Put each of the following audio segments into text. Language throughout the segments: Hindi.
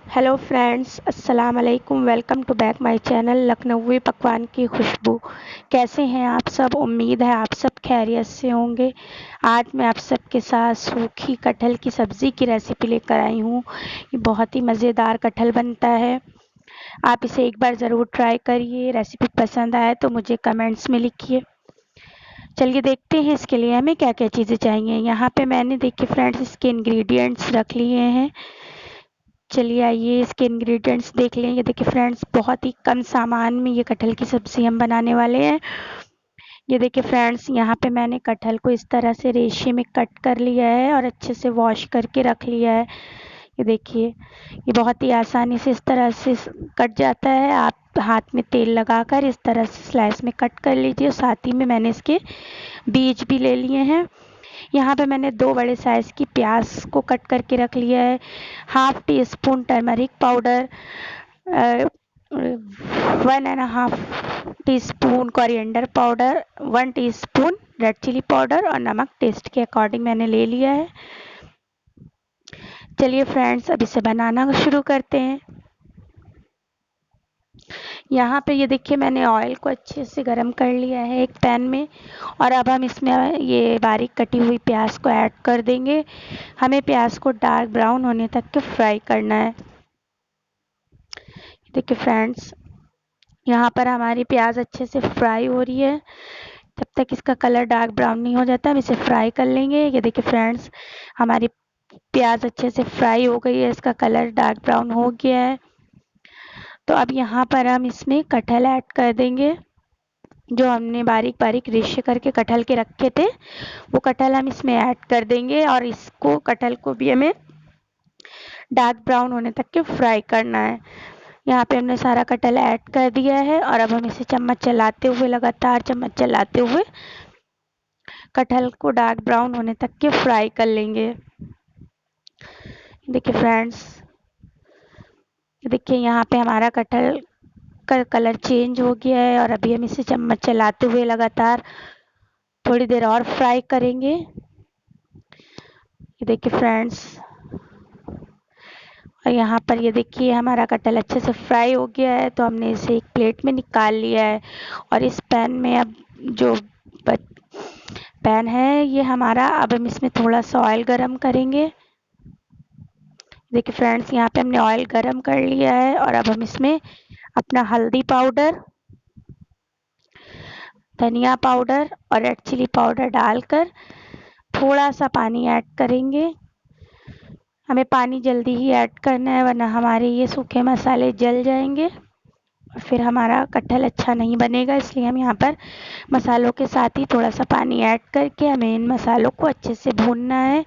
हेलो फ्रेंड्स, अस्सलाम वालेकुम। Welcome to back my channel लखनवी पकवान की खुशबू। कैसे हैं आप सब? उम्मीद है आप सब खैरियत से होंगे। आज मैं आप सबके साथ सूखी कटहल की सब्ज़ी की रेसिपी लेकर आई हूँ। ये बहुत ही मज़ेदार कटहल बनता है। आप इसे एक बार ज़रूर ट्राई करिए। रेसिपी पसंद आए तो मुझे कमेंट्स में लिखिए। चलिए देखते हैं इसके लिए हमें क्या क्या चीज़ें चाहिए। यहाँ पे मैंने देखिए फ्रेंड्स इसके इंग्रेडिएंट्स रख लिए हैं। चलिए आइए इसके इंग्रेडिएंट्स देख लें। ये देखिए फ्रेंड्स, बहुत ही कम सामान में ये कटहल की सब्ज़ी हम बनाने वाले हैं। ये देखिए फ्रेंड्स, यहाँ पे मैंने कटहल को इस तरह से रेशे में कट कर लिया है और अच्छे से वॉश करके रख लिया है। ये देखिए, ये बहुत ही आसानी से इस तरह से कट जाता है। आप हाथ में तेल लगाकर इस तरह से स्लाइस में कट कर लीजिए। साथ ही में मैंने इसके बीज भी ले लिए हैं। यहाँ पे मैंने 2 बड़े साइज़ की प्याज को कट करके रख लिया है। Half teaspoon turmeric powder, 1.5 teaspoon coriander powder, 1 teaspoon red chilli powder और नमक टेस्ट के अकॉर्डिंग मैंने ले लिया है। चलिए फ्रेंड्स, अब इसे बनाना शुरू करते हैं। यहाँ पे ये देखिए मैंने ऑयल को अच्छे से गरम कर लिया है एक पैन में, और अब हम इसमें ये बारीक कटी हुई प्याज को ऐड कर देंगे। हमें प्याज को डार्क ब्राउन होने तक के फ्राई करना है। देखिए फ्रेंड्स, यहाँ पर हमारी प्याज अच्छे से फ्राई हो रही है। जब तक इसका कलर डार्क ब्राउन नहीं हो जाता हम इसे फ्राई कर लेंगे। ये देखिए फ्रेंड्स, हमारी प्याज अच्छे से फ्राई हो गई है, इसका कलर डार्क ब्राउन हो गया है। तो अब यहाँ पर हम इसमें कटहल ऐड कर देंगे। जो हमने बारीक बारीक रेशे करके कटहल के रखे थे, वो कटहल हम इसमें ऐड कर देंगे और इसको कटहल को भी हमें डार्क ब्राउन होने तक के फ्राई करना है। यहाँ पे हमने सारा कटहल ऐड कर दिया है और अब हम इसे चम्मच चलाते हुए, लगातार चम्मच चलाते हुए कटहल को डार्क ब्राउन होने तक के फ्राई कर लेंगे। देखिए फ्रेंड्स, देखिए यहाँ पे हमारा कटहल का कलर चेंज हो गया है और अभी हम इसे चम्मच चलाते हुए लगातार थोड़ी देर और फ्राई करेंगे। ये देखिए फ्रेंड्स, और यहाँ पर ये देखिए हमारा कटहल अच्छे से फ्राई हो गया है, तो हमने इसे एक प्लेट में निकाल लिया है। और इस पैन में अब जो पैन है ये हमारा, अब हम इसमें थोड़ा सा ऑयल गरम करेंगे। देखिए फ्रेंड्स, यहाँ पे हमने ऑयल गरम कर लिया है और अब हम इसमें अपना हल्दी पाउडर, धनिया पाउडर और रेड चिली पाउडर डालकर थोड़ा सा पानी ऐड करेंगे। हमें पानी जल्दी ही ऐड करना है, वरना हमारे ये सूखे मसाले जल जाएंगे और फिर हमारा कटहल अच्छा नहीं बनेगा। इसलिए हम यहाँ पर मसालों के साथ ही थोड़ा सा पानी ऐड करके हमें इन मसालों को अच्छे से भूनना है।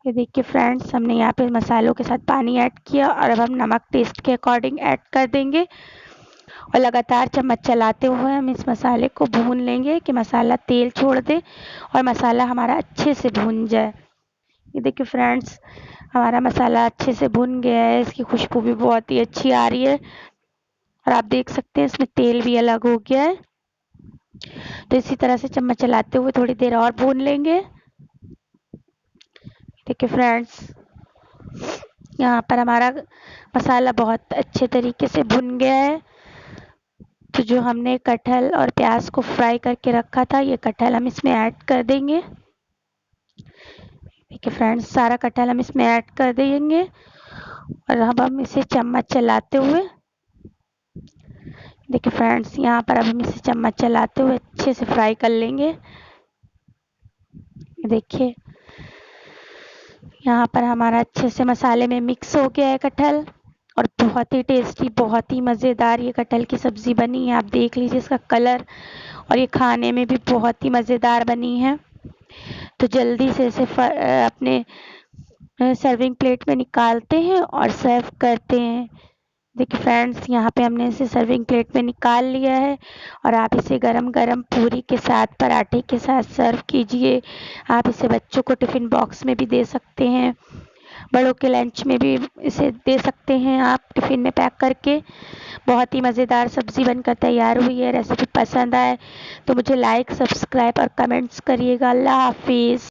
ये देखिए फ्रेंड्स, हमने यहाँ पे मसालों के साथ पानी ऐड किया और अब हम नमक टेस्ट के अकॉर्डिंग ऐड कर देंगे और लगातार चम्मच चलाते हुए हम इस मसाले को भून लेंगे कि मसाला तेल छोड़ दे और मसाला हमारा अच्छे से भून जाए। ये देखिए फ्रेंड्स, हमारा मसाला अच्छे से भुन गया है, इसकी खुशबू भी बहुत ही अच्छी आ रही है और आप देख सकते हैं इसमें तेल भी अलग हो गया है। तो इसी तरह से चम्मच चलाते हुए थोड़ी देर और भून लेंगे। देखिए फ्रेंड्स, यहाँ पर हमारा मसाला बहुत अच्छे तरीके से भुन गया है। तो जो हमने कटहल और प्याज को फ्राई करके रखा था, ये कटहल हम इसमें ऐड कर देंगे। देखिए फ्रेंड्स, सारा कटहल हम इसमें ऐड कर देंगे और अब हम इसे चम्मच चलाते हुए, देखिए फ्रेंड्स, यहाँ पर अब हम इसे चम्मच चलाते हुए अच्छे से फ्राई कर लेंगे। देखिए यहाँ पर हमारा अच्छे से मसाले में मिक्स हो गया है कटहल और बहुत ही टेस्टी, बहुत ही मज़ेदार ये कटहल की सब्ज़ी बनी है। आप देख लीजिए इसका कलर, और ये खाने में भी बहुत ही मज़ेदार बनी है। तो जल्दी से इसे अपने सर्विंग प्लेट में निकालते हैं और सर्व करते हैं। देखिए फ्रेंड्स, यहाँ पे हमने इसे सर्विंग प्लेट में निकाल लिया है और आप इसे गरम गरम पूरी के साथ, पराठे के साथ सर्व कीजिए। आप इसे बच्चों को टिफ़िन बॉक्स में भी दे सकते हैं, बड़ों के लंच में भी इसे दे सकते हैं आप टिफ़िन में पैक करके। बहुत ही मज़ेदार सब्ज़ी बनकर तैयार हुई है। रेसिपी पसंद आए तो मुझे लाइक, सब्सक्राइब और कमेंट्स करिएगा। अल्लाह हाफिज़।